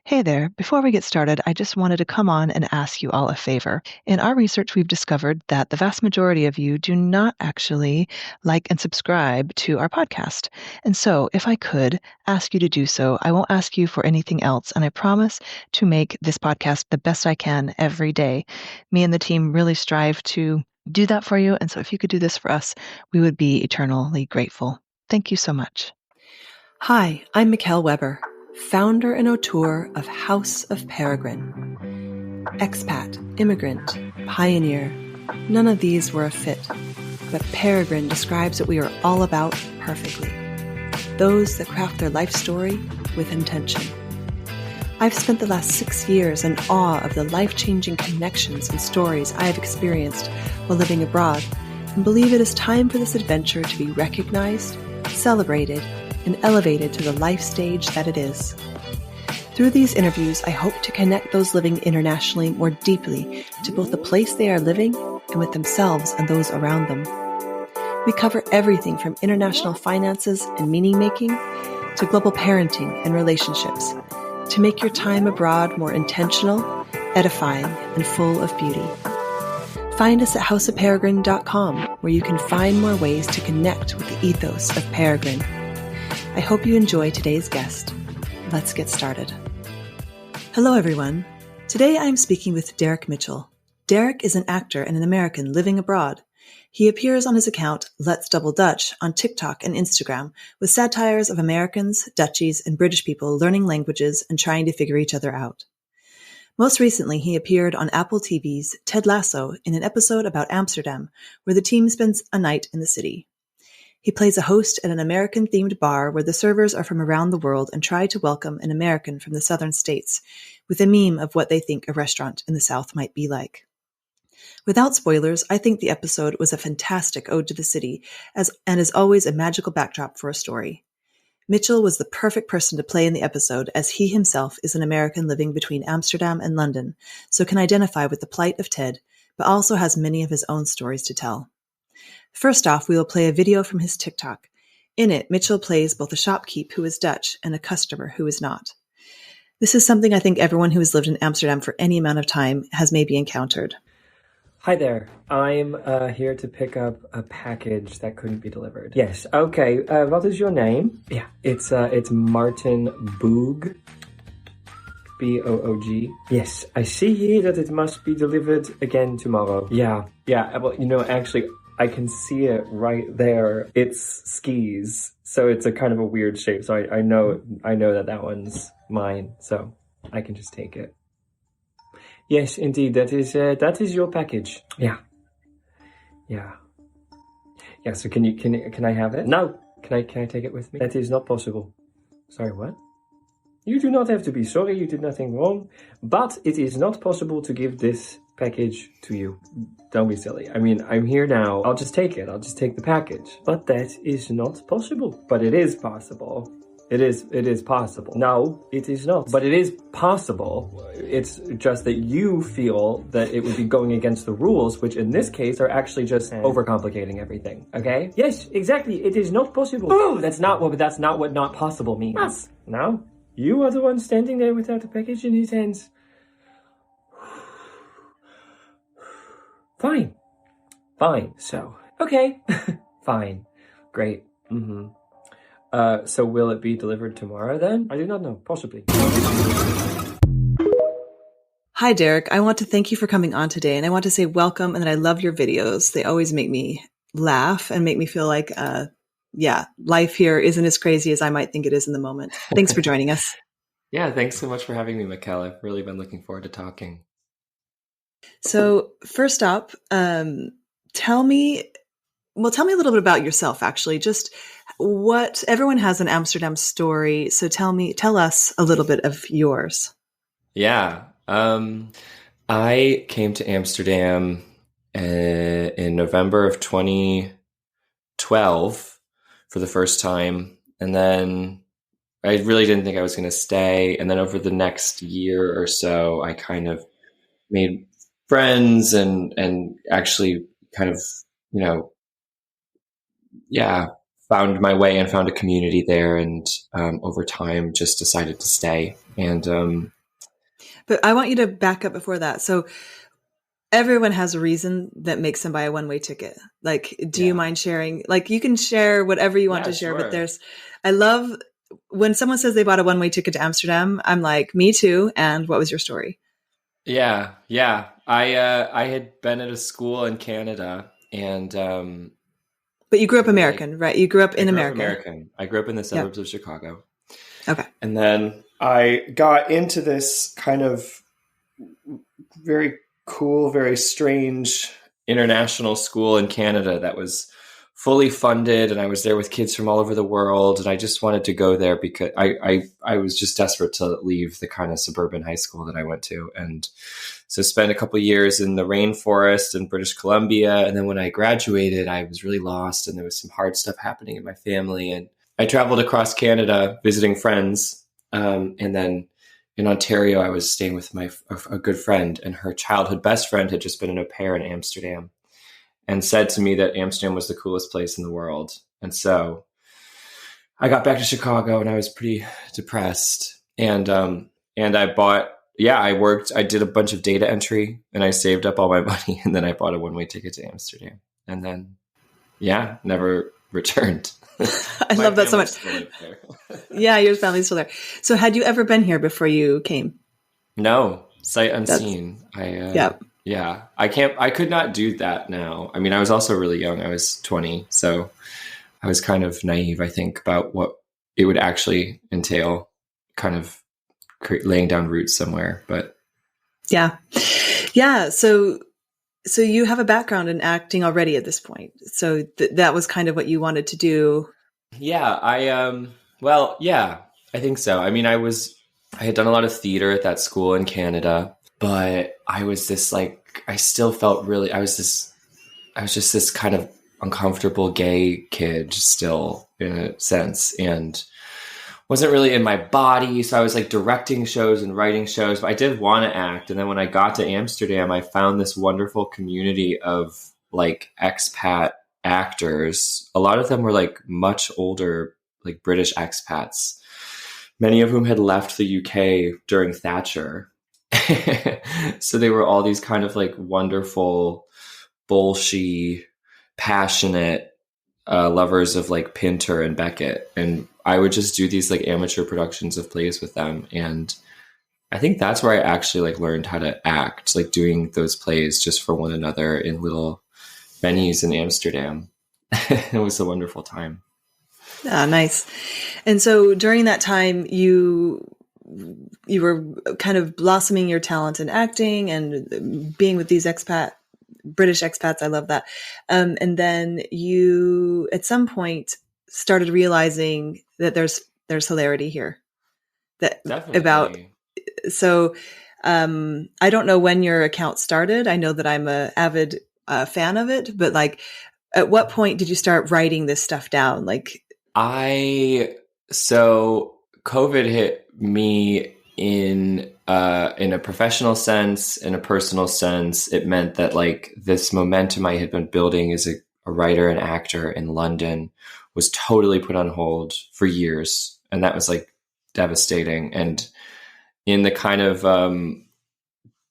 Hey there. Before we get started, I just wanted to come on and ask you all a favor. In our research, we've discovered that the vast majority of you do not actually like and subscribe to our podcast. And so, if I could ask you to do so, I won't ask you for anything else. And I promise to make this podcast the best I can every day. Me and the team really strive to do that for you. And so, if you could do this for us, we would be eternally grateful. Thank you so much. Hi, I'm Mikkel Weber, founder and auteur of House of Peregrine. Expat, immigrant, pioneer, none of these were a fit, but Peregrine describes what we are all about perfectly. Those that craft their life story with intention. I've spent the last 6 years in awe of the life-changing connections and stories I have experienced while living abroad, and believe it is time for this adventure to be recognized, celebrated, and elevated to the life stage that it is. Through these interviews, I hope to connect those living internationally more deeply to both the place they are living and with themselves and those around them. We cover everything from international finances and meaning-making to global parenting and relationships to make your time abroad more intentional, edifying, and full of beauty. Find us at houseofperegrine.com, where you can find more ways to connect with the ethos of Peregrine. I hope you enjoy today's guest. Let's get started. Hello, everyone. Today I am speaking with Derek Mitchell. Derek is an actor and an American living abroad. He appears on his account Let's Double Dutch on TikTok and Instagram with satires of Americans, Dutchies, and British people learning languages and trying to figure each other out. Most recently, he appeared on Apple TV's Ted Lasso in an episode about Amsterdam, where the team spends a night in the city. He plays a host at an American-themed bar where the servers are from around the world and try to welcome an American from the southern states with a meme of what they think a restaurant in the South might be like. Without spoilers, I think the episode was a fantastic ode to the city and is always a magical backdrop for a story. Mitchell was the perfect person to play in the episode, as he himself is an American living between Amsterdam and London, so can identify with the plight of Ted, but also has many of his own stories to tell. First off, we will play a video from his TikTok. In it, Mitchell plays both a shopkeep who is Dutch and a customer who is not. This is something I think everyone who has lived in Amsterdam for any amount of time has maybe encountered. Hi there. I'm here to pick up a package that couldn't be delivered. Yes. Okay. What is your name? Yeah. It's Martin Boog. Boog. Yes. I see here that it must be delivered again tomorrow. Yeah. Yeah. Well, actually, I can see it right there. It's skis, so it's a kind of a weird shape. So I know that one's mine. So I can just take it. Yes, indeed. That is your package. Yeah. So can I have it? No. Can I take it with me? That is not possible. Sorry, what? You do not have to be sorry. You did nothing wrong. But it is not possible to give this package to you. Don't be silly. I mean, I'm here now. I'll just take it. I'll just take the package. But that is not possible. But it is possible. It is possible. No, it is not. But it is possible. It's just that you feel that it would be going against the rules, which in this case are actually just overcomplicating everything. Okay? Yes, exactly. It is not possible. Oh, that's not what not possible means. No? You are the one standing there without a package in his hands. Fine. So, okay. Fine. Great. So will it be delivered tomorrow then? I do not know. Possibly. Hi, Derek. I want to thank you for coming on today, and I want to say welcome and that I love your videos. They always make me laugh and make me feel like, life here isn't as crazy as I might think it is in the moment. Thanks for joining us. Yeah, thanks so much for having me, Mikkel. I've really been looking forward to talking. So first up, tell me a little bit about yourself, actually. Just what everyone has an Amsterdam story. So tell us a little bit of yours. Yeah. I came to Amsterdam in November of 2012 for the first time. And then I really didn't think I was going to stay. And then over the next year or so, I kind of made friends and actually kind of, found my way and found a community there. And over time, just decided to stay. And But I want you to back up before that. So everyone has a reason that makes them buy a one-way ticket. Like, do you mind sharing? Like, you can share whatever you want to share, sure. but I love when someone says they bought a one-way ticket to Amsterdam, I'm like, me too. And what was your story? Yeah. I had been at a school in Canada, and but you grew up American, right? You grew up in America. American. I grew up in the suburbs of Chicago. Okay. And then I got into this kind of very cool, very strange international school in Canada that was fully funded, and I was there with kids from all over the world, and I just wanted to go there because I was just desperate to leave the kind of suburban high school that I went to. And so spent a couple of years in the rainforest in British Columbia, and then when I graduated, I was really lost, and there was some hard stuff happening in my family, and I traveled across Canada visiting friends, and then in Ontario, I was staying with a good friend, and her childhood best friend had just been an au pair in Amsterdam and said to me that Amsterdam was the coolest place in the world. And so I got back to Chicago, and I was pretty depressed. And I did a bunch of data entry, and I saved up all my money, and then I bought a one-way ticket to Amsterdam, and then, never returned. I love that so much. Yeah, your family's still there. So had you ever been here before you came? No, sight unseen. I could not do that now. I mean, I was also really young. I was 20. So I was kind of naive, I think, about what it would actually entail, kind of laying down roots somewhere. But yeah. So you have a background in acting already at this point. So that was kind of what you wanted to do. Yeah, I think so. I mean, I had done a lot of theater at that school in Canada, but I was this I still felt really, I was just this kind of uncomfortable gay kid still, in a sense, and wasn't really in my body. So I was directing shows and writing shows, but I did want to act. And then when I got to Amsterdam, I found this wonderful community of expat actors. A lot of them were much older, British expats, many of whom had left the UK during Thatcher. So they were all these kind of wonderful, bullshit, passionate lovers of Pinter and Beckett. And I would just do these amateur productions of plays with them. And I think that's where I actually learned how to act, doing those plays just for one another in little venues in Amsterdam. It was a wonderful time. Ah, nice. And so during that time, you were kind of blossoming your talent in acting and being with these British expats. I love that. And then you, at some point, started realizing that there's hilarity here. Definitely. I don't know when your account started. I know that I'm an avid fan of it, but at what point did you start writing this stuff down? So COVID hit me in a professional sense, in a personal sense. It meant that this momentum I had been building as a writer and actor in London was totally put on hold for years. And that was devastating. And in the kind of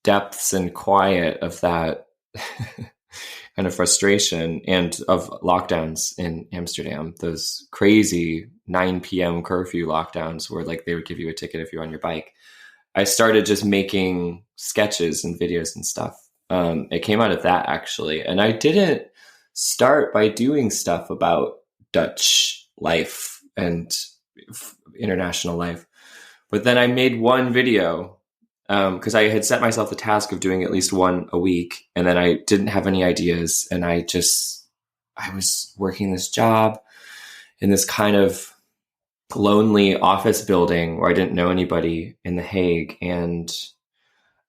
depths and quiet of that kind of frustration and of lockdowns in Amsterdam, those crazy 9 p.m. curfew lockdowns where they would give you a ticket if you're on your bike, I started just making sketches and videos and stuff. It came out of that, actually. And I didn't start by doing stuff about Dutch life and international life. But then I made one video because I had set myself the task of doing at least one a week. And then I didn't have any ideas. And I was working this job in this kind of lonely office building where I didn't know anybody in The Hague. And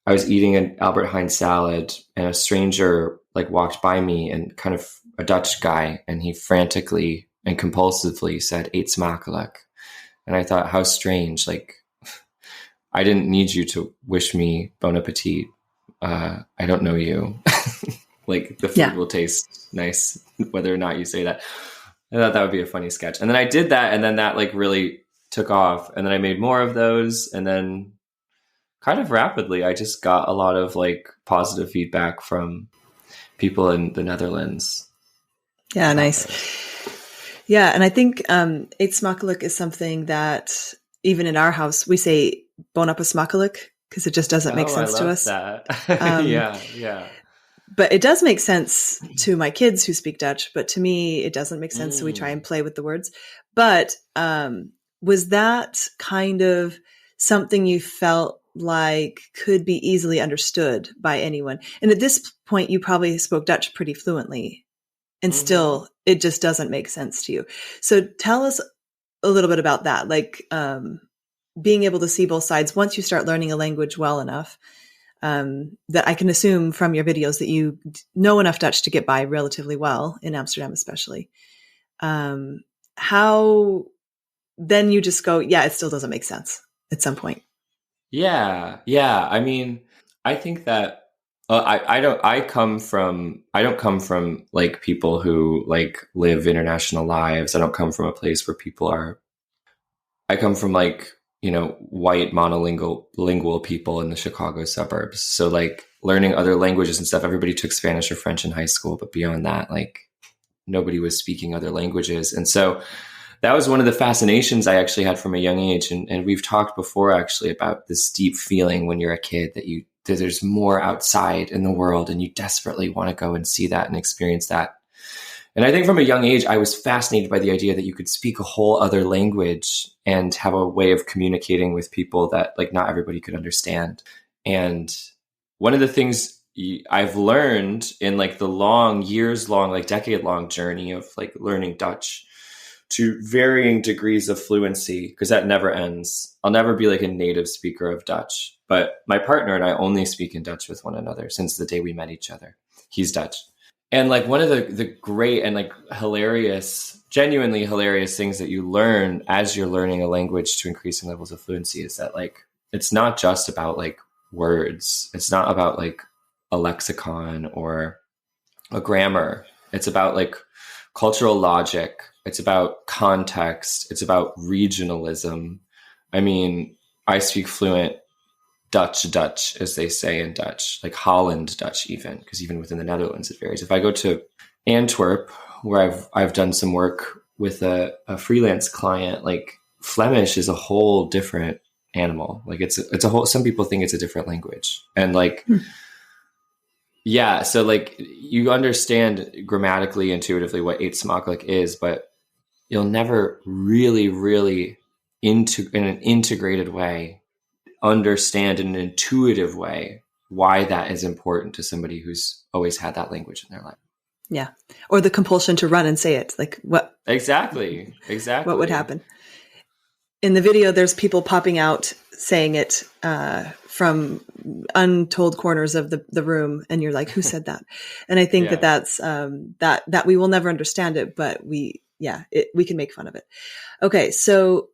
I was eating an Albert Heijn salad, and a stranger walked by me, and kind of a Dutch guy, and he frantically and compulsively said, "Eet smakelijk." And I thought, how strange. I didn't need you to wish me bon appetit. I don't know you. The food will taste nice, whether or not you say that. I thought that would be a funny sketch. And then I did that. And then that really took off. And then I made more of those. And then kind of rapidly, I just got a lot of like positive feedback from people in the Netherlands. Yeah, nice. Those. Yeah, and I think eet smakelijk is something that even in our house, we say bon appetit smakelijk because it just doesn't make sense to us. That. Yeah. But it does make sense to my kids who speak Dutch, but to me, it doesn't make sense. So we try and play with the words. But was that kind of something you felt like could be easily understood by anyone? And at this point, you probably spoke Dutch pretty fluently, and still it just doesn't make sense to you. So tell us a little bit about that, like being able to see both sides once you start learning a language well enough. That I can assume from your videos that you know enough Dutch to get by relatively well in Amsterdam, especially. How then you just go, yeah, it still doesn't make sense at some point. Yeah. I mean, I think that I don't come from like people who like live international lives. I don't come from a place where I come from like, white monolingual people in the Chicago suburbs. So like learning other languages and stuff, everybody took Spanish or French in high school, but beyond that, like nobody was speaking other languages. And so that was one of the fascinations I actually had from a young age. And we've talked before actually about this deep feeling when you're a kid that there's more outside in the world and you desperately want to go and see that and experience that. And I think from a young age, I was fascinated by the idea that you could speak a whole other language and have a way of communicating with people that like not everybody could understand. And one of the things I've learned in like the years long, like decade long journey of like learning Dutch to varying degrees of fluency, because that never ends. I'll never be like a native speaker of Dutch, but my partner and I only speak in Dutch with one another since the day we met each other. He's Dutch. And like one of the great and like genuinely hilarious things that you learn as you're learning a language to increasing levels of fluency is that like, it's not just about like words. It's not about like a lexicon or a grammar. It's about like cultural logic. It's about context. It's about regionalism. I mean, I speak fluent Dutch, as they say in Dutch, like Holland Dutch even, because even within the Netherlands, it varies. If I go to Antwerp, where I've done some work with a freelance client, like Flemish is a whole different animal. Like it's a whole, some people think it's a different language. And like, yeah, so like you understand grammatically, intuitively what eet smakelijk is, but you'll never really in an integrated way understand in an intuitive way why that is important to somebody who's always had that language in their life. Yeah. Or the compulsion to run and say it. Like what? Exactly. What would happen? In the video, there's people popping out saying it from untold corners of the room. And you're like, who said that? And I think that's that we will never understand it, but we can make fun of it. Okay. So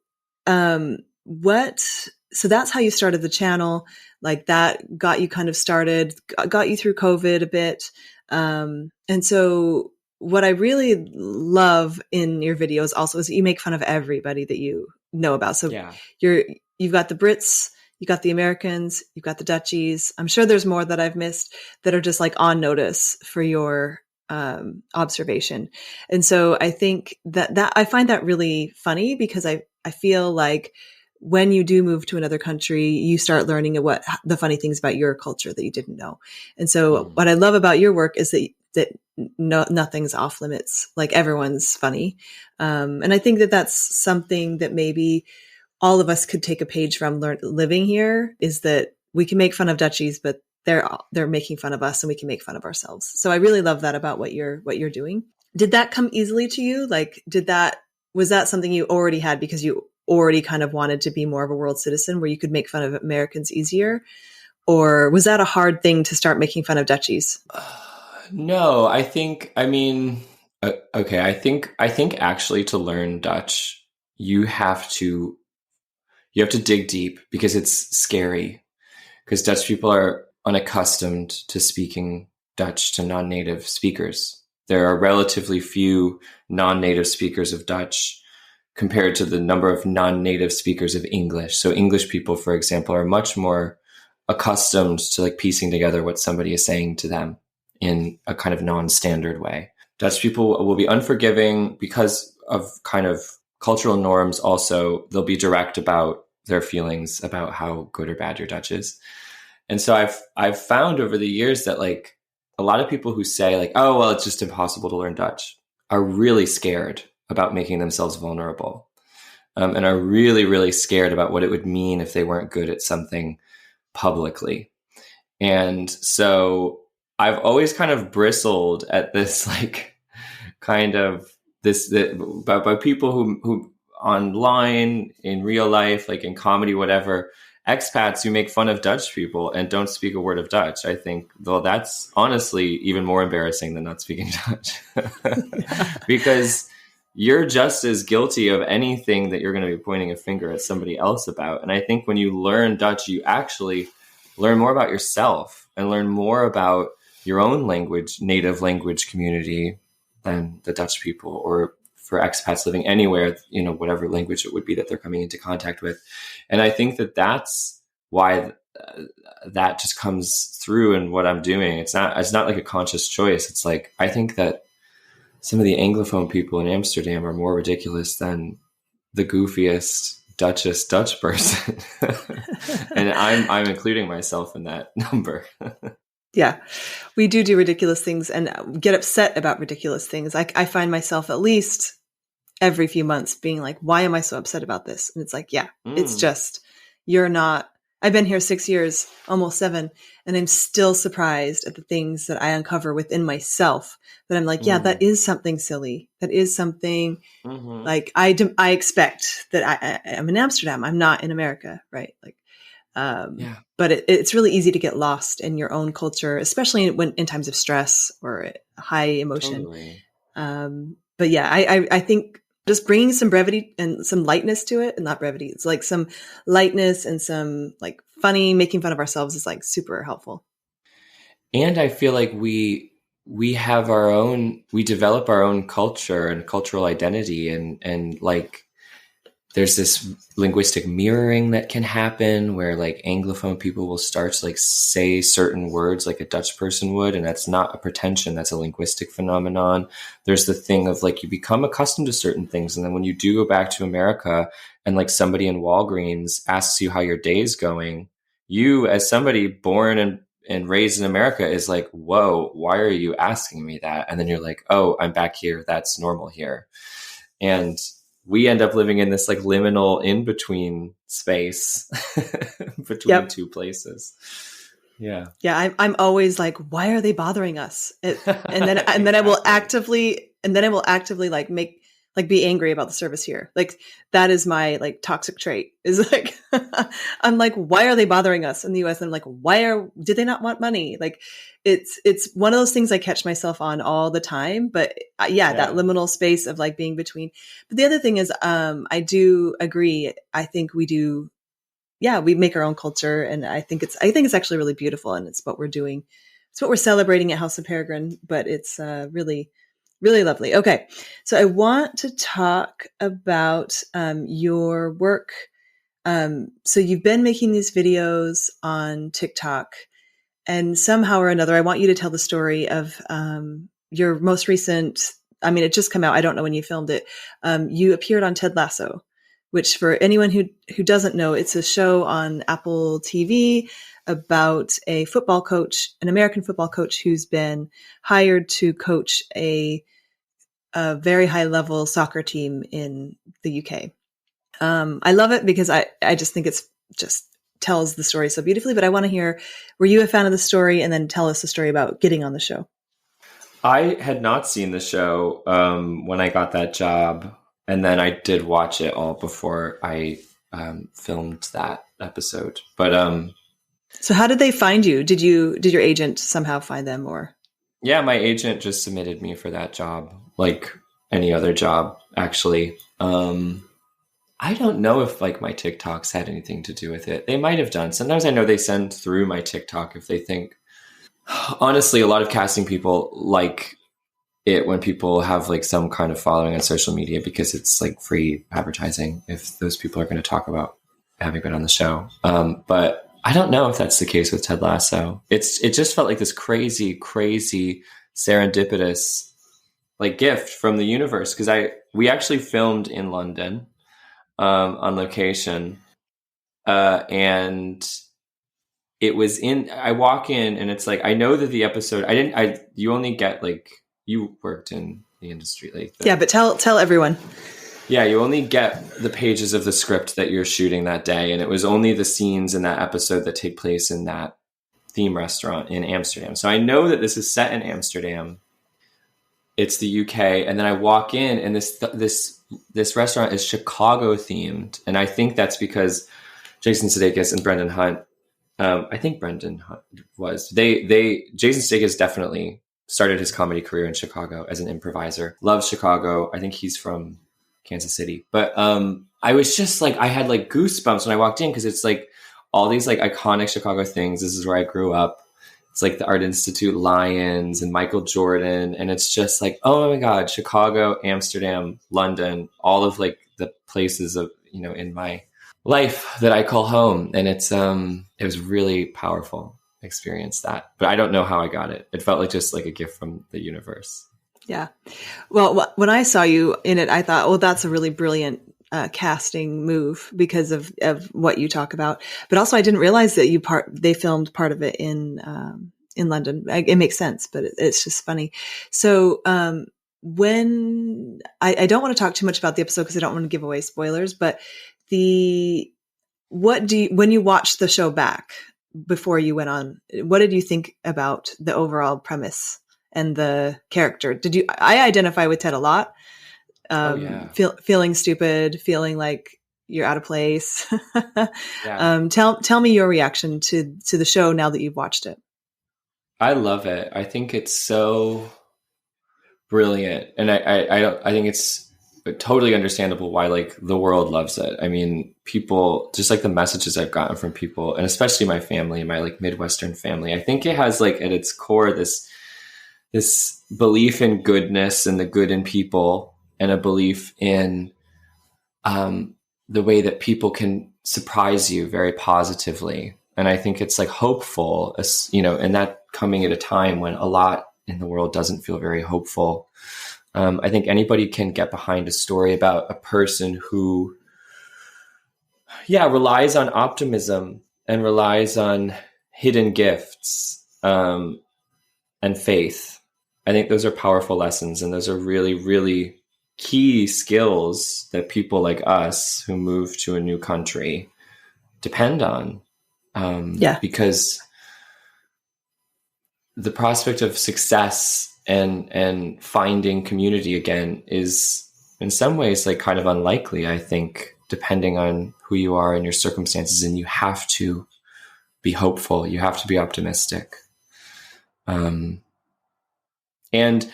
so that's how you started the channel. Like that got you kind of started, got you through COVID a bit. And so what I really love in your videos also is that you make fun of everybody that you know about. So you've got the Brits, you got the Americans, you've got the Dutchies. I'm sure there's more that I've missed that are just like on notice for your observation. And so I think that I find that really funny because I feel like when you do move to another country, you start learning what the funny things about your culture that you didn't know. And so what I love about your work is that nothing's off limits. Like everyone's funny. And I think that that's something that maybe all of us could take a page from living here, is that we can make fun of Dutchies, but they're making fun of us and we can make fun of ourselves. So I really love that about what you're doing. Did that come easily to you? Like, was that something you already had because you already kind of wanted to be more of a world citizen where you could make fun of Americans easier? Or was that a hard thing to start making fun of Dutchies? No, I think actually to learn Dutch, you have to dig deep because it's scary, because Dutch people are unaccustomed to speaking Dutch to non-native speakers. There are relatively few non-native speakers of Dutch compared to the number of non-native speakers of English. So English people, for example, are much more accustomed to like piecing together what somebody is saying to them in a kind of non-standard way. Dutch people will be unforgiving because of kind of cultural norms. Also, they'll be direct about their feelings about how good or bad your Dutch is. And so I've found over the years that like a lot of people who say like, oh, well, it's just impossible to learn Dutch are really scared about making themselves vulnerable, and are really, really scared about what it would mean if they weren't good at something publicly. And so I've always kind of bristled at this, like, kind of this, by people who online, in real life, like in comedy, whatever, expats who make fun of Dutch people and don't speak a word of Dutch. I think, well, that's honestly even more embarrassing than not speaking Dutch. Because you're just as guilty of anything that you're going to be pointing a finger at somebody else about. And I think when you learn Dutch, you actually learn more about yourself and learn more about your own language, native language community than the Dutch people, or for expats living anywhere, you know, whatever language it would be that they're coming into contact with. And I think that that's why that just comes through in what I'm doing. It's not like a conscious choice. It's like, I think that some of the Anglophone people in Amsterdam are more ridiculous than the goofiest, Dutchest Dutch person. And I'm including myself in that number. Yeah, we do ridiculous things and get upset about ridiculous things. I find myself at least every few months being like, why am I so upset about this? And it's like, yeah, it's just, you're not, I've been here 6 years, almost 7, and I'm still surprised at the things that I uncover within myself that I'm like, yeah, that is something silly. That is something like I expect that I'm in Amsterdam. I'm not in America, right? Like, but it's really easy to get lost in your own culture, especially when in times of stress or high emotion. Totally. But yeah, I think just bringing some brevity and some lightness to it, and not brevity, it's like some lightness and some like funny, making fun of ourselves is like super helpful. And I feel like we have our own, we develop our own culture and cultural identity, and like there's this linguistic mirroring that can happen where like Anglophone people will start to like say certain words like a Dutch person would. And that's not a pretension. That's a linguistic phenomenon. There's the thing of like, you become accustomed to certain things. And then when you do go back to America and like somebody in Walgreens asks you how your day's going, you as somebody born and raised in America is like, whoa, why are you asking me that? And then you're like, oh, I'm back here. That's normal here. And we end up living in this like liminal in-between space between two places. Yeah. Yeah. I'm always like, why are they bothering us? And then I will actively like be angry about the service here. Like that is my like toxic trait is like, I'm like, why are they bothering us in the US? And I'm like, did they not want money? Like it's one of those things I catch myself on all the time, but that liminal space of like being between. But the other thing is, I do agree. I think we do. Yeah. We make our own culture, and I think it's actually really beautiful, and it's what we're doing. It's what we're celebrating at House of Peregrine, but it's really, really lovely. Okay. So I want to talk about your work. So you've been making these videos on TikTok, and somehow or another, I want you to tell the story of your most recent, I mean, it just came out. I don't know when you filmed it. You appeared on Ted Lasso, which for anyone who doesn't know, it's a show on Apple TV about a football coach, an American football coach who's been hired to coach a very high level soccer team in the UK. I love it because I just think it's just tells the story so beautifully, but I want to hear, were you a fan of the story? And then tell us the story about getting on the show. I had not seen the show when I got that job. And then I did watch it all before I filmed that episode. But so how did they find you? Did your agent somehow find them, or? Yeah, my agent just submitted me for that job, like any other job, actually. I don't know if like my TikToks had anything to do with it. They might have done. Sometimes I know they send through my TikTok if they think, honestly, a lot of casting people like it when people have like some kind of following on social media, because it's like free advertising if those people are going to talk about having been on the show. But I don't know if that's the case with Ted Lasso. It just felt like this crazy serendipitous like gift from the universe, because we actually filmed in London on location, and it was I walk in and it's like, I know that the episode, you only get like, you worked in the industry. Like yeah, but tell everyone. Yeah, you only get the pages of the script that you're shooting that day. And it was only the scenes in that episode that take place in that theme restaurant in Amsterdam. So I know that this is set in Amsterdam. It's the UK. And then I walk in and this restaurant is Chicago themed. And I think that's because Jason Sudeikis and Brendan Hunt, I think Brendan Hunt was, Jason Sudeikis definitely started his comedy career in Chicago as an improviser. Loves Chicago. I think he's from Kansas City. But I was just like, I had like goosebumps when I walked in, because it's like all these like iconic Chicago things. This is where I grew up. It's like the Art Institute Lions and Michael Jordan. And it's just like, oh my God, Chicago, Amsterdam, London, all of like the places of, in my life that I call home. And it was really powerful experience that, but I don't know how I got it. It felt like just like a gift from the universe. Yeah. Well, when I saw you in it, I thought, well, that's a really brilliant casting move because of what you talk about. But also I didn't realize that they filmed part of it in London. It makes sense, but it's just funny. So, when I don't want to talk too much about the episode because I don't want to give away spoilers, but when you watched the show back before you went on, what did you think about the overall premise and the character? I identify with Ted a lot. Feeling stupid, feeling like you're out of place. Yeah. Tell me your reaction to the show now that you've watched it. I love it. I think it's so brilliant. And I think it's totally understandable why like the world loves it. I mean, people, just like the messages I've gotten from people, and especially my family, my like Midwestern family, I think it has like at its core this belief in goodness and the good in people, and a belief in the way that people can surprise you very positively. And I think it's like hopeful, and that coming at a time when a lot in the world doesn't feel very hopeful. I think anybody can get behind a story about a person who, relies on optimism and relies on hidden gifts and faith. I think those are powerful lessons, and those are really, really key skills that people like us who move to a new country depend on. Because the prospect of success and finding community again is in some ways like kind of unlikely, I think, depending on who you are and your circumstances. And you have to be hopeful. You have to be optimistic. And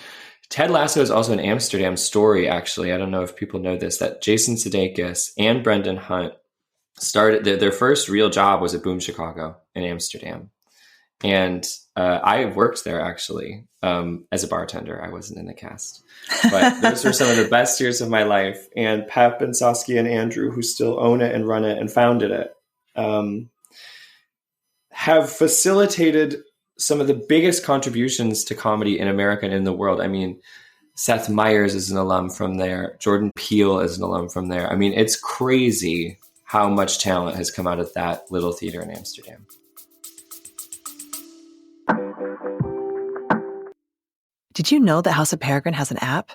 Ted Lasso is also an Amsterdam story, actually. I don't know if people know this, that Jason Sudeikis and Brendan Hunt started their first real job was at Boom Chicago in Amsterdam. And I worked there actually as a bartender. I wasn't in the cast, but those were some of the best years of my life. And Pep and Saskia and Andrew, who still own it and run it and founded it, have facilitated some of the biggest contributions to comedy in America and in the world. I mean, Seth Meyers is an alum from there. Jordan Peele is an alum from there. I mean, it's crazy how much talent has come out of that little theater in Amsterdam. Did you know that House of Peregrine has an app?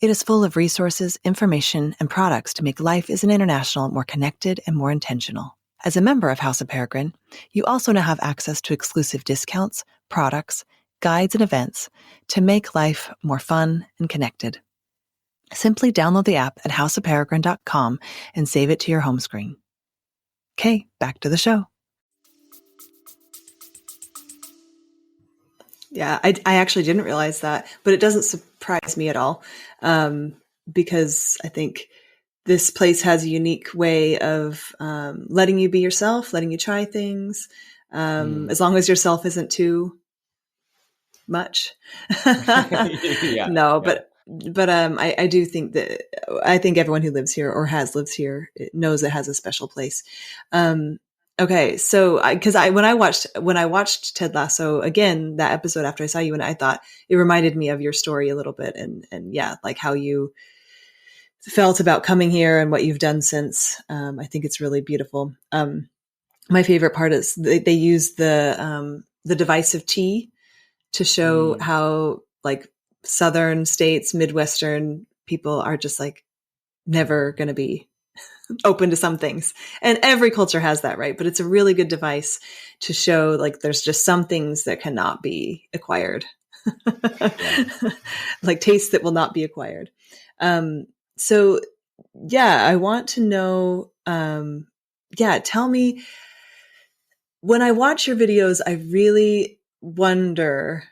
It is full of resources, information, and products to make life as an international more connected and more intentional. As a member of House of Peregrine, you also now have access to exclusive discounts, products, guides, and events to make life more fun and connected. Simply download the app at houseofperegrine.com and save it to your home screen. Okay, back to the show. Yeah, I actually didn't realize that, but it doesn't surprise me at all, because I think this place has a unique way of letting you be yourself, letting you try things, as long as yourself isn't too much. Yeah. No, Yeah. but I do think that I think everyone who lives here or has lived here knows it has a special place. Okay, so when I watched Ted Lasso again, that episode after I saw you, and I thought it reminded me of your story a little bit, and yeah, like how you felt about coming here and what you've done since. I think it's really beautiful. My favorite part is they use the divisive T to show how like Southern states, Midwestern people are just like never going to be open to some things. And every culture has that, right? But it's a really good device to show like there's just some things that cannot be acquired. Like tastes that will not be acquired. So yeah, I want to know, tell me, when I watch your videos, I really wonder,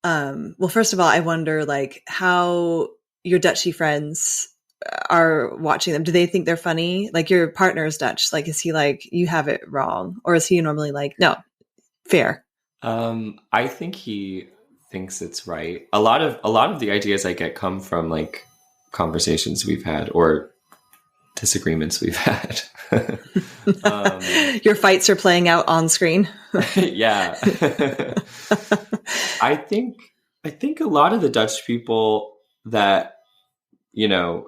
well, first of all, I wonder like how your Dutchy friends are watching them. Do they think they're funny? Like your partner is Dutch. Like, is he like, you have it wrong? Or is he normally like, no, fair? I think he thinks it's right. A lot of the ideas I get come from like conversations we've had or disagreements we've had. Your fights are playing out on screen. Yeah. I think a lot of the Dutch people that,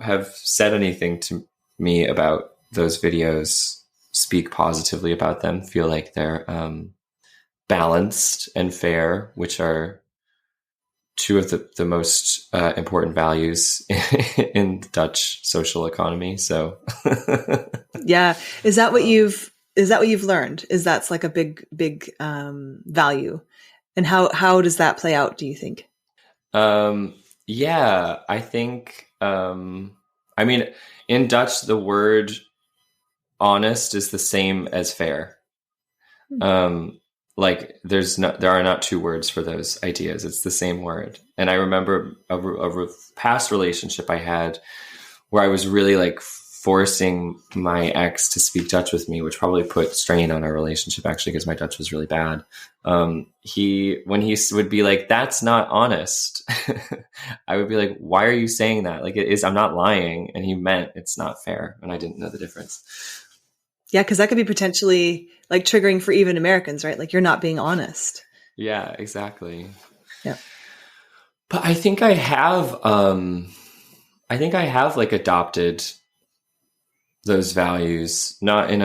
have said anything to me about those videos, speak positively about them, feel like they're balanced and fair, which are two of the most important values in the Dutch social economy. So yeah. Is that what you've learned? Is that's like a big value? And how does that play out, do you think? Yeah, I think, I mean, in Dutch, the word honest is the same as fair. Like there are not two words for those ideas. It's the same word. And I remember a past relationship I had where I was really like forcing my ex to speak Dutch with me, which probably put strain on our relationship actually, because my Dutch was really bad. When he would be like, "That's not honest," I would be like, "Why are you saying that? Like it is, I'm not lying." And he meant it's not fair. And I didn't know the difference. Yeah, because that could be potentially like triggering for even Americans, right? Like you're not being honest. Yeah, exactly. Yeah. But I think I have like adopted those values, not in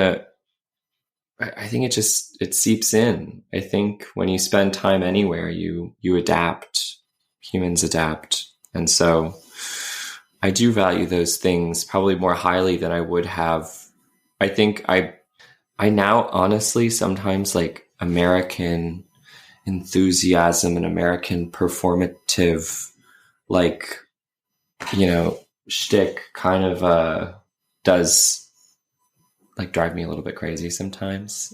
I think it seeps in. I think when you spend time anywhere, you adapt, humans adapt. And so I do value those things probably more highly than I would have. I think I now honestly sometimes like American enthusiasm and American performative, like, shtick kind of does like drive me a little bit crazy sometimes.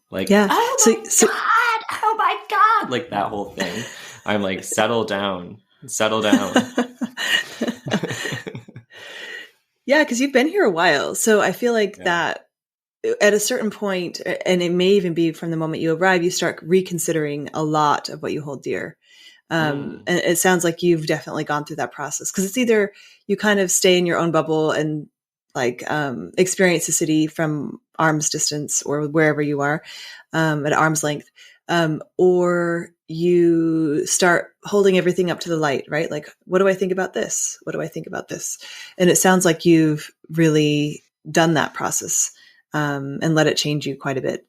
Like, yeah. Oh my God, like that whole thing. I'm like, settle down. Yeah, because you've been here a while. So I feel like that at a certain point, and it may even be from the moment you arrive, you start reconsidering a lot of what you hold dear. And it sounds like you've definitely gone through that process, because it's either you kind of stay in your own bubble and like experience the city from arm's distance or wherever you are at arm's length, or you start holding everything up to the light, right? Like, what do I think about this? What do I think about this? And it sounds like you've really done that process and let it change you quite a bit,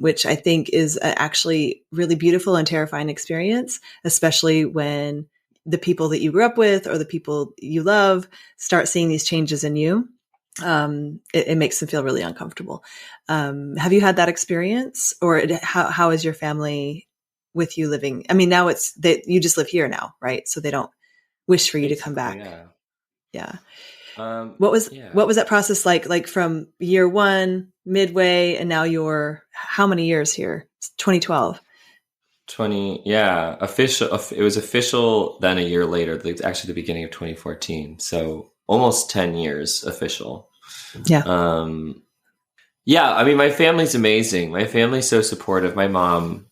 which I think is actually really beautiful and terrifying experience, especially when the people that you grew up with or the people you love start seeing these changes in you. It makes them feel really uncomfortable. Have you had that experience, or how is your family with you living? I mean, now it's that you just live here now, right? So they don't wish for you to come back. Yeah. What was that process like from year one, midway, and now you're how many years here? 2012. 20, yeah. It was official then a year later, actually the beginning of 2014. So almost 10 years official. Yeah. Yeah, I mean, my family's amazing. My family's so supportive. My mom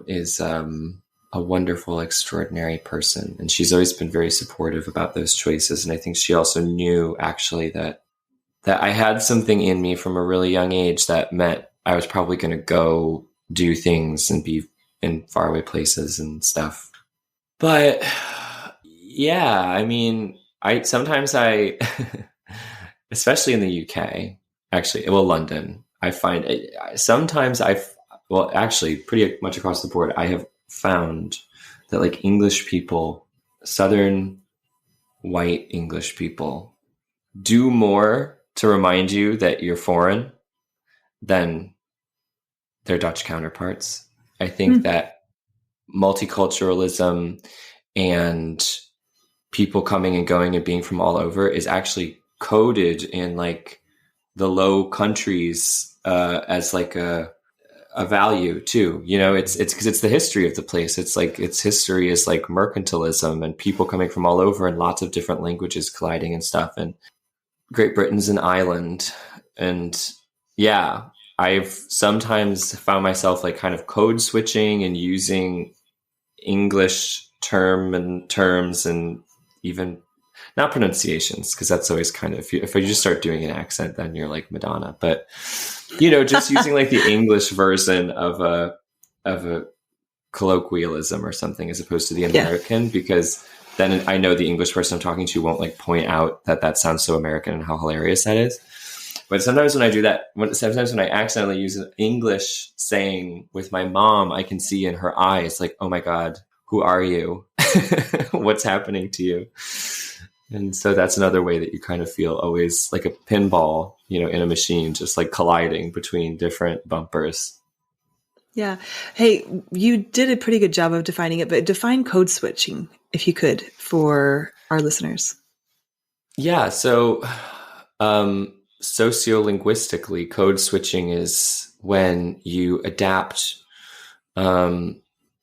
is a wonderful, extraordinary person. And she's always been very supportive about those choices. And I think she also knew actually that I had something in me from a really young age that meant I was probably going to go do things and be in faraway places and stuff. But yeah, I mean, sometimes especially in the UK, actually, well, London, I find sometimes actually pretty much across the board, I have found that like English people, Southern white English people, do more to remind you that you're foreign than their Dutch counterparts. I think that multiculturalism and people coming and going and being from all over is actually coded in like the Low Countries as like a value too. You know, it's because it's the history of the place. It's like its history is like mercantilism and people coming from all over and lots of different languages colliding and stuff. And Great Britain's an island. And yeah, I've sometimes found myself like kind of code switching and using English terms and even not pronunciations, because that's always kind of, if you just start doing an accent, then you're like Madonna. But, you know, just using like the English version of a colloquialism or something as opposed to the American, because then I know the English person I'm talking to won't like point out that sounds so American and how hilarious that is. But sometimes when I do that, sometimes when I accidentally use an English saying with my mom, I can see in her eyes like, oh my God, who are you? What's happening to you? And so that's another way that you kind of feel always like a pinball, you know, in a machine, just like colliding between different bumpers. Yeah. Hey, you did a pretty good job of defining it, but define code switching, if you could, for our listeners. Yeah. So sociolinguistically, code switching is when you adapt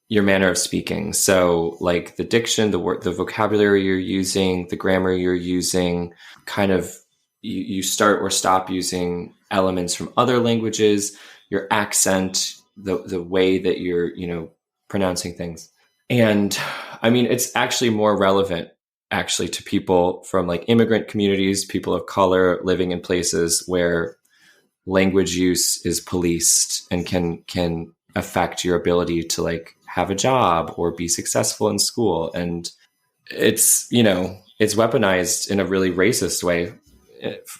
your manner of speaking. So like the diction, the vocabulary you're using, the grammar you're using, kind of you start or stop using elements from other languages, your accent, the way that you're, you know, pronouncing things. And I mean, it's actually more relevant actually to people from like immigrant communities, people of color living in places where language use is policed and can affect your ability to like have a job or be successful in school. And it's, you know, it's weaponized in a really racist way,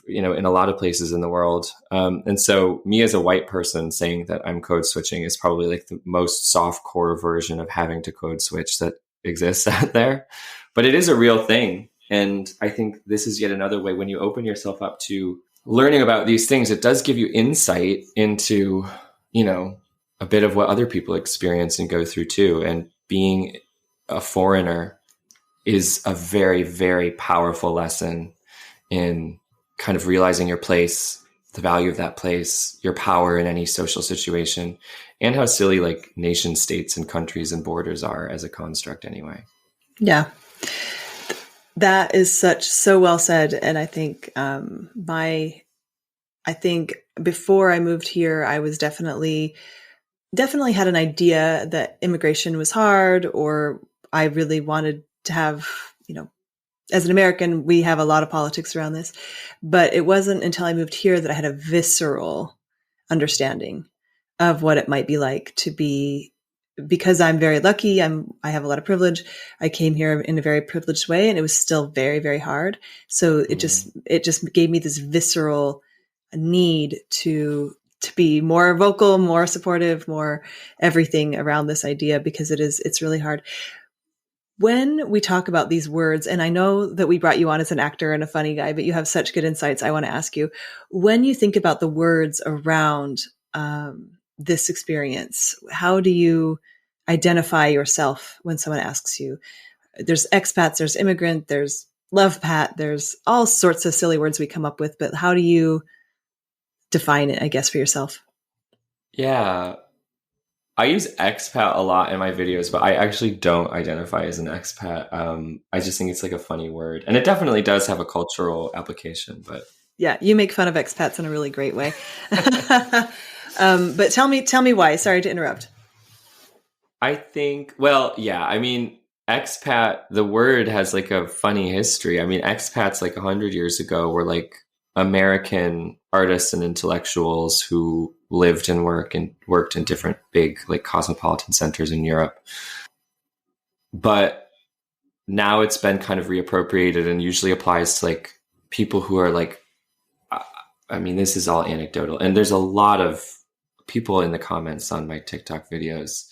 you know, in a lot of places in the world. And so me as a white person saying that I'm code switching is probably like the most soft core version of having to code switch that exists out there. But it is a real thing. And I think this is yet another way when you open yourself up to learning about these things, it does give you insight into, you know, a bit of what other people experience and go through too. And being a foreigner is a very, very powerful lesson in kind of realizing your place, the value of that place, your power in any social situation, and how silly like nation states and countries and borders are as a construct anyway. Yeah. That is so well said. And I think, I think before I moved here, I was definitely had an idea that immigration was hard, or I really wanted to have, you know, as an American, we have a lot of politics around this, but it wasn't until I moved here that I had a visceral understanding of what it might be like to be, because I'm very lucky. I have a lot of privilege. I came here in a very privileged way, and it was still very, very hard. So it just gave me this visceral need to be more vocal, more supportive, more everything around this idea, because it's really hard. When we talk about these words, and I know that we brought you on as an actor and a funny guy, but you have such good insights. I want to ask you, when you think about the words around this experience, how do you identify yourself when someone asks you? There's expats, there's immigrant, there's love pat, there's all sorts of silly words we come up with, but how do you define it, I guess, for yourself? Yeah. I use expat a lot in my videos, but I actually don't identify as an expat. I just think it's like a funny word, and it definitely does have a cultural application, but yeah, you make fun of expats in a really great way. But tell me why. Sorry to interrupt. I think, well, yeah, I mean, expat, the word has like a funny history. I mean, expats like 100 years ago were like American artists and intellectuals who lived and worked in different big like cosmopolitan centers in Europe. But now it's been kind of reappropriated and usually applies to like people who are like, I mean, this is all anecdotal. And there's a lot of people in the comments on my TikTok videos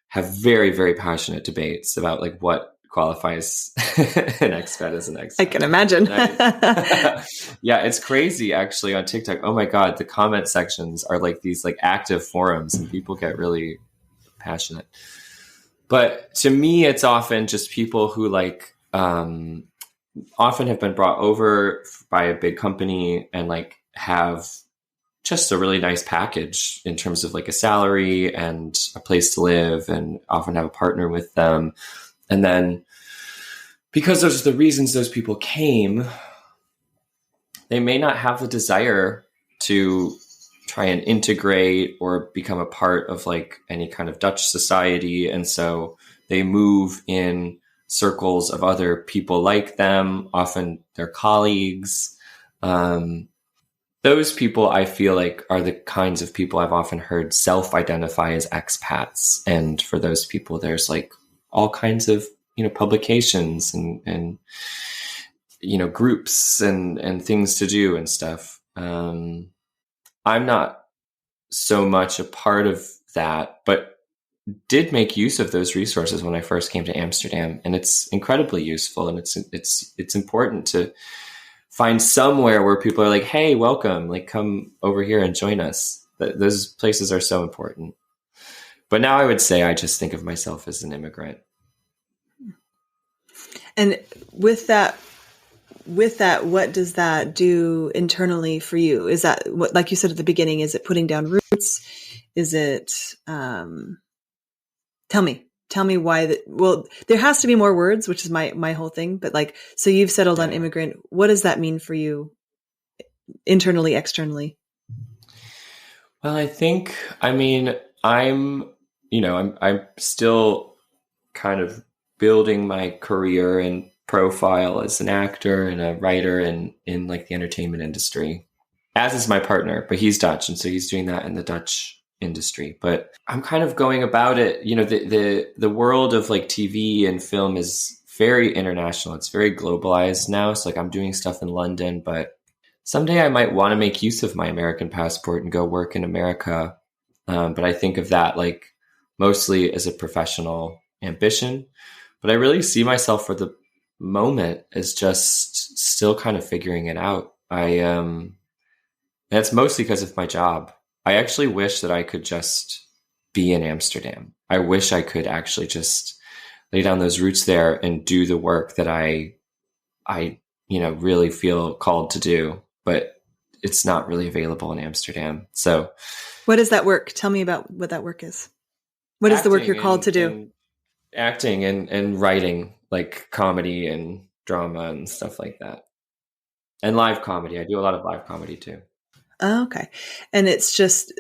have very, very passionate debates about like what qualifies an expat as an expat. I can imagine. Yeah, it's crazy actually on TikTok. Oh my God, the comment sections are like these like active forums and people get really passionate. But to me, it's often just people who like often have been brought over by a big company and like have just a really nice package in terms of like a salary and a place to live, and often have a partner with them. And then because those are the reasons those people came, they may not have the desire to try and integrate or become a part of like any kind of Dutch society. And so they move in circles of other people like them, often their colleagues. Those people I feel like are the kinds of people I've often heard self-identify as expats. And for those people, there's like all kinds of, publications and groups and things to do and stuff. I'm not so much a part of that, but did make use of those resources when I first came to Amsterdam, and it's incredibly useful. And it's important to find somewhere where people are like, hey, welcome, like come over here and join us. Those places are so important. But now I would say I just think of myself as an immigrant. And with that, what does that do internally for you? Is that what, like you said at the beginning, is it putting down roots? Is it, tell me why that, well, there has to be more words, which is my whole thing. But like, so you've settled on immigrant. What does that mean for you internally, externally? Well, I'm still kind of building my career and profile as an actor and a writer in like the entertainment industry, as is my partner, but he's Dutch. And so he's doing that in the Dutch industry. But I'm kind of going about it, the world of like TV and film is very international. It's very globalized now. So like I'm doing stuff in London, but someday I might want to make use of my American passport and go work in America. But I think of that like mostly as a professional ambition. But I really see myself for the moment as just still kind of figuring it out. That's mostly because of my job. I actually wish that I could just be in Amsterdam. I wish I could actually just lay down those roots there and do the work that I really feel called to do, but it's not really available in Amsterdam. So what is that work? Tell me about what that work is. What is the work you're called to do? Acting and writing, like comedy and drama and stuff like that. And live comedy. I do a lot of live comedy too. Oh, okay. And it's just,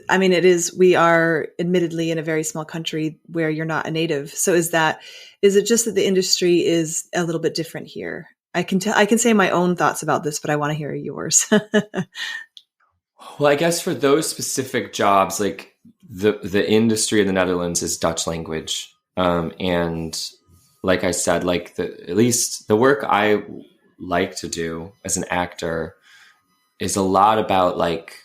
we are admittedly in a very small country where you're not a native. So is it just that the industry is a little bit different here? I can say my own thoughts about this, but I want to hear yours. Well, I guess for those specific jobs, like the industry in the Netherlands is Dutch language. And like I said, like at least the work I like to do as an actor is a lot about like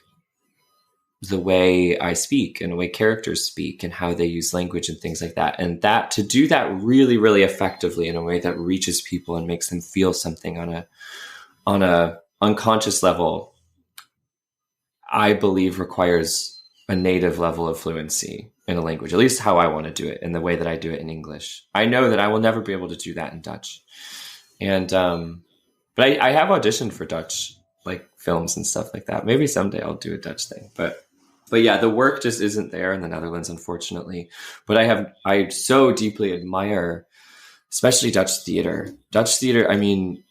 the way I speak and the way characters speak and how they use language and things like that. And that to do that really, really effectively in a way that reaches people and makes them feel something on a unconscious level, I believe requires a native level of fluency in a language, at least how I want to do it, in the way that I do it in English. I know that I will never be able to do that in Dutch. And, but I have auditioned for Dutch, like films and stuff like that. Maybe someday I'll do a Dutch thing, but yeah, the work just isn't there in the Netherlands, unfortunately. But I so deeply admire, especially Dutch theater. The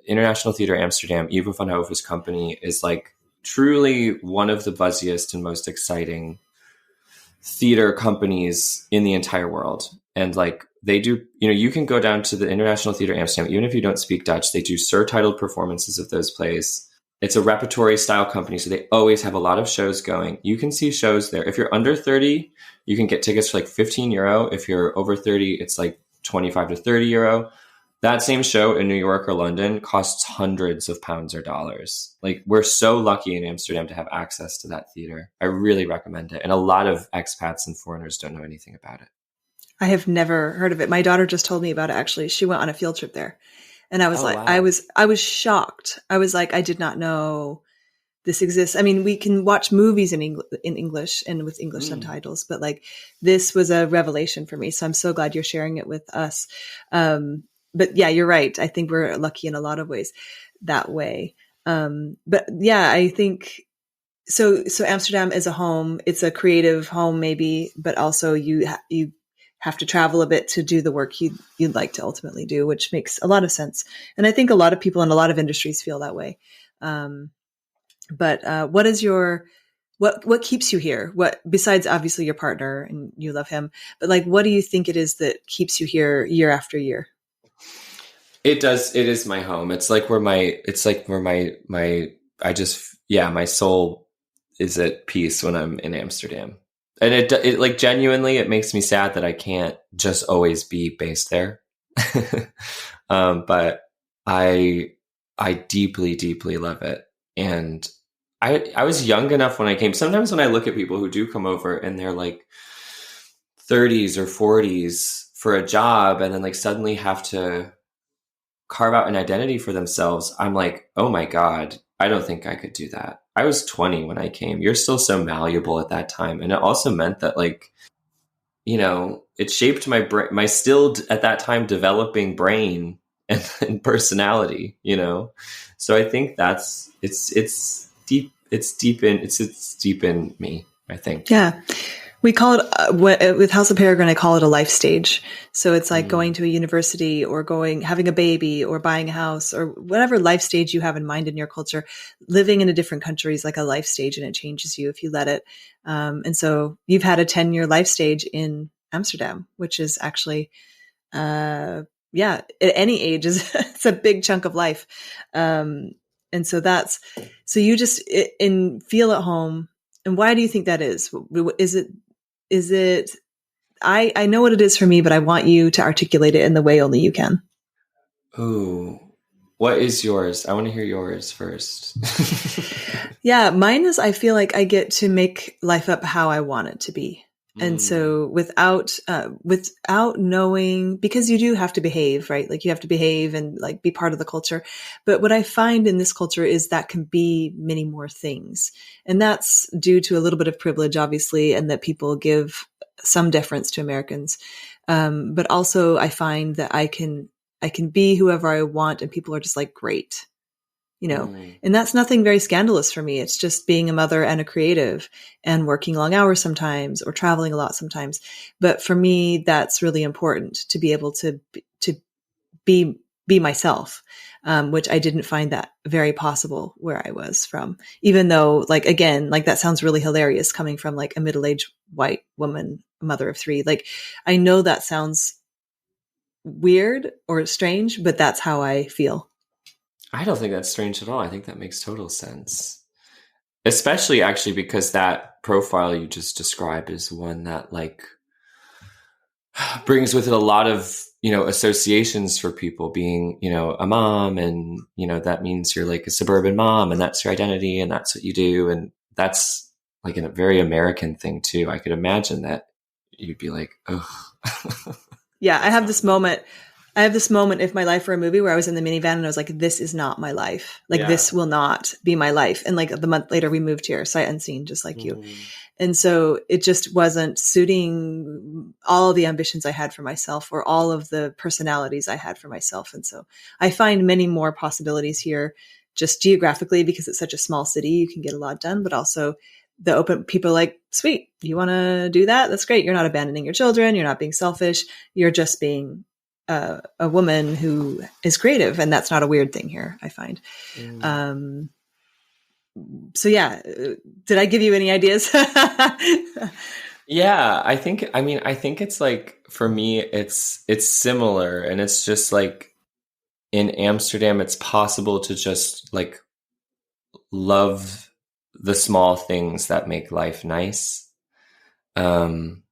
International Theater Amsterdam, Ivo van Hove's company, is like truly one of the buzziest and most exciting theater companies in the entire world. And like they do, you can go down to the International Theater Amsterdam, even if you don't speak Dutch, they do surtitled performances of those plays. It's a repertory style company, so they always have a lot of shows going. You can see shows there. If you're under 30, you can get tickets for like €15. If you're over 30, it's like 25 to €30. That same show in New York or London costs hundreds of pounds or dollars. Like, we're so lucky in Amsterdam to have access to that theater. I really recommend it. And a lot of expats and foreigners don't know anything about it. I have never heard of it. My daughter just told me about it, actually. She went on a field trip there. And I was wow. I was shocked. I was like, I did not know this exists. I mean, we can watch movies in English and with English subtitles, but like this was a revelation for me. So I'm so glad you're sharing it with us. But yeah, you're right. I think we're lucky in a lot of ways that way. But yeah, I think so Amsterdam is a home. It's a creative home maybe, but also you have to travel a bit to do the work you'd like to ultimately do, which makes a lot of sense. And I think a lot of people in a lot of industries feel that way. But what is what keeps you here? What, besides obviously your partner and you love him, but like, what do you think it is that keeps you here year after year? It does. It is my home. It's like where my soul is at peace when I'm in Amsterdam. And it like genuinely, it makes me sad that I can't just always be based there. But I deeply, deeply love it. And I was young enough when I came. Sometimes when I look at people who do come over and they're like 30s or 40s for a job and then like suddenly have to carve out an identity for themselves, I'm like, oh my God, I don't think I could do that. I was 20 when I came. You're still so malleable at that time. And it also meant that like, it shaped my still at that time developing brain and personality, So I think it's deep in me, I think. Yeah. We call it, with House of Peregrine, I call it a life stage. So it's like going to a university or having a baby or buying a house or whatever life stage you have in mind in your culture. Living in a different country is like a life stage and it changes you if you let it. And so you've had a 10-year life stage in Amsterdam, which is actually, at any age it's a big chunk of life. And so so you just feel at home. And why do you think that is? Is it, I know what it is for me, but I want you to articulate it in the way only you can. Ooh, what is yours? I want to hear yours first. Yeah, mine is, I feel like I get to make life up how I want it to be. And so without knowing, because you do have to behave, right? Like you have to behave and like be part of the culture. But what I find in this culture is that can be many more things. And that's due to a little bit of privilege, obviously, and that people give some deference to Americans. But also I find that I can be whoever I want and people are just like, great. And that's nothing very scandalous for me. It's just being a mother and a creative and working long hours sometimes or traveling a lot sometimes. But for me, that's really important to be able to be myself, which I didn't find that very possible where I was from, even though like, again, like that sounds really hilarious coming from like a middle-aged white woman, mother of 3. Like, I know that sounds weird or strange, but that's how I feel. I don't think that's strange at all. I think that makes total sense. Especially actually because that profile you just described is one that like brings with it a lot of, associations for people being, a mom and, that means you're like a suburban mom and that's your identity and that's what you do. And that's like a very American thing too. I could imagine that you'd be like, ugh. Yeah. I have this moment if my life were a movie where I was in the minivan and I was like, this is not my life. Like this will not be my life. And like the month later we moved here, sight unseen, just like you. And so it just wasn't suiting all the ambitions I had for myself or all of the personalities I had for myself. And so I find many more possibilities here just geographically because it's such a small city, you can get a lot done, but also the open people like, sweet, you want to do that? That's great. You're not abandoning your children. You're not being selfish. You're just being a woman who is creative. And that's not a weird thing here, I find. So yeah, did I give you any ideas? Yeah, I think it's like, for me, it's similar, and it's just like in Amsterdam, it's possible to just like love the small things that make life nice. Um,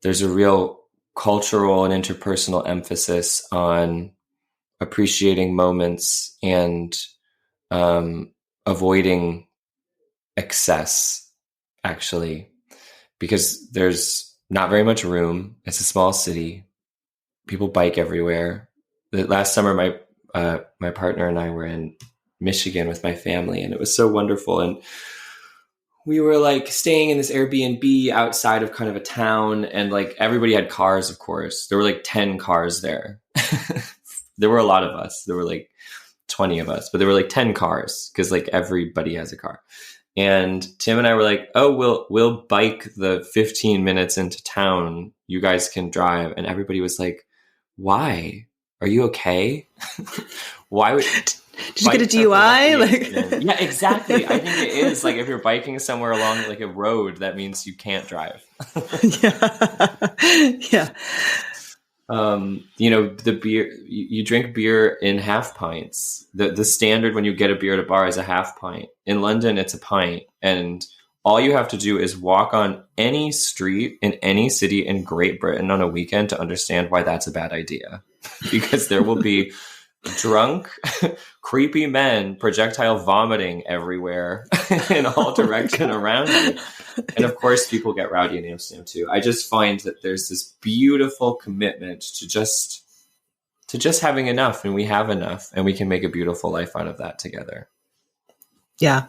there's a real cultural and interpersonal emphasis on appreciating moments and avoiding excess, actually, because there's not very much room. It's a small city. People bike everywhere. Last summer, my partner and I were in Michigan with my family, and it was so wonderful. And we were like staying in this Airbnb outside of kind of a town, and like everybody had cars, of course. There were like 10 cars there. There were a lot of us. There were like 20 of us, but there were like 10 cars because like everybody has a car. And Tim and I were like, "Oh, we'll bike the 15 minutes into town. You guys can drive." And everybody was like, "Why? Are you okay? Why would Did you get a DUI?" Like, yeah, exactly. I think it is like if you're biking somewhere along like a road, that means you can't drive. yeah, yeah. The beer, you drink beer in half pints. The standard when you get a beer at a bar is a half pint. In London, it's a pint, and all you have to do is walk on any street in any city in Great Britain on a weekend to understand why that's a bad idea. Because there will be drunk, creepy men projectile vomiting everywhere in all direction around you. And of course, people get rowdy in Amsterdam too. I just find that there's this beautiful commitment to just having enough, and we have enough, and we can make a beautiful life out of that together. Yeah.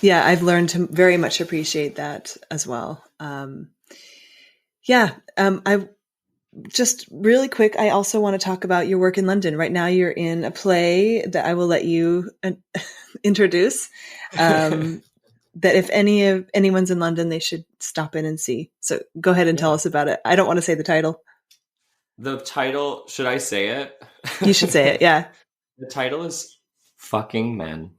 Yeah, I've learned to very much appreciate that as well. I just really quick, I also want to talk about your work in London. Right now you're in a play that I will let you introduce, that if anyone's in London, they should stop in and see. So go ahead and tell us about it. I don't want to say the title. The title, should I say it? You should say it, yeah. The title is Fucking Men,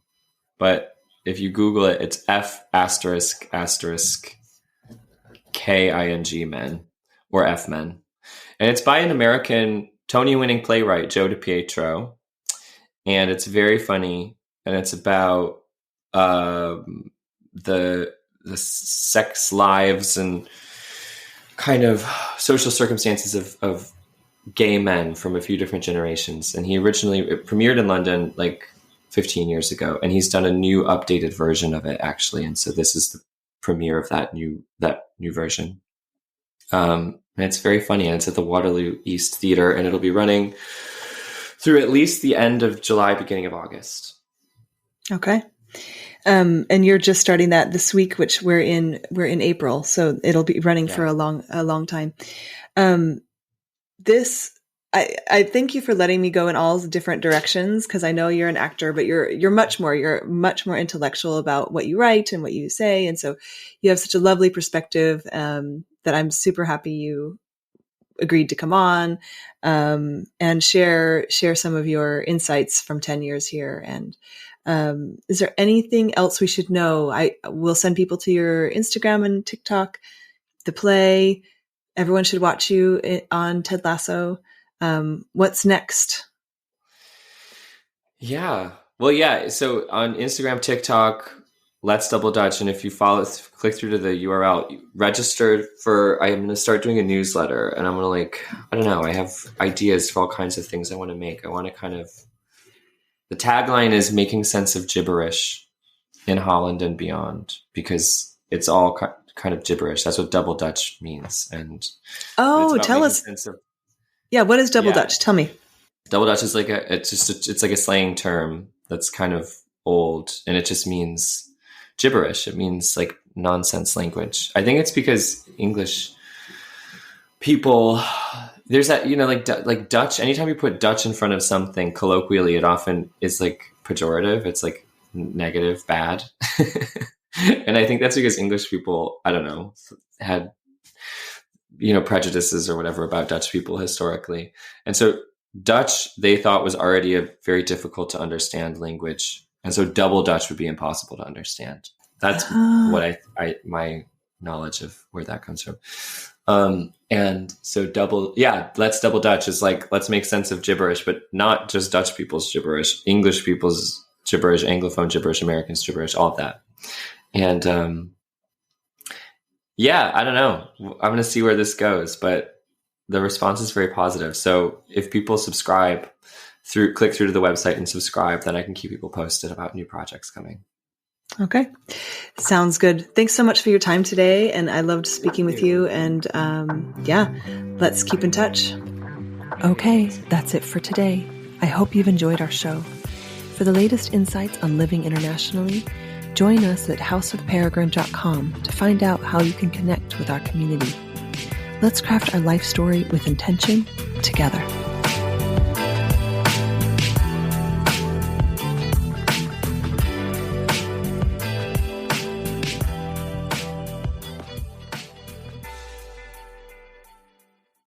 but if you Google it, it's F*******King men, or F men. And it's by an American Tony-winning playwright, Joe DiPietro. And it's very funny. And it's about the sex lives and kind of social circumstances of gay men from a few different generations. And it premiered in London like 15 years ago. And he's done a new updated version of it, actually. And so this is the premiere of that new version. And it's very funny, and it's at the Waterloo East Theatre, and it'll be running through at least the end of July, beginning of August. Okay. And you're just starting that this week, which we're in April, so it'll be running for a long time. I thank you for letting me go in all different directions, because I know you're an actor, but you're much more intellectual about what you write and what you say, and so you have such a lovely perspective that I'm super happy you agreed to come on and share some of your insights from 10 years here. And is there anything else we should know? I will send people to your Instagram and TikTok, the play. Everyone should watch you on Ted Lasso. What's next? Yeah. Well, yeah. So on Instagram, TikTok, Let's Double Dutch. And if you click through to the URL, register I'm going to start doing a newsletter, and I'm going to I have ideas for all kinds of things I want to make. I want to the tagline is making sense of gibberish in Holland and beyond, because it's all kind of gibberish. That's what Double Dutch means. And tell us. What is Double Dutch? Tell me. Double Dutch is like it's like a slang term that's kind of old, and it just means gibberish. It means like nonsense language. I think it's because English people, there's that, like Dutch, anytime you put Dutch in front of something colloquially, it often is like pejorative. It's like negative, bad. And I think that's because English people, I don't know, had, prejudices or whatever about Dutch people historically. And so Dutch, they thought, was already a very difficult to understand language. And so Double Dutch would be impossible to understand. That's what my knowledge of where that comes from. And so let's double Dutch is like, let's make sense of gibberish, but not just Dutch people's gibberish, English people's gibberish, Anglophone gibberish, Americans gibberish, all of that. And I don't know. I'm going to see where this goes, but the response is very positive. So if people click through to the website and subscribe, then I can keep people posted about new projects coming. Okay. Sounds good. Thanks so much for your time today. And I loved speaking with you. And let's keep in touch. Okay, that's it for today. I hope you've enjoyed our show. For the latest insights on living internationally, join us at houseofperegrine.com to find out how you can connect with our community. Let's craft our life story with intention together.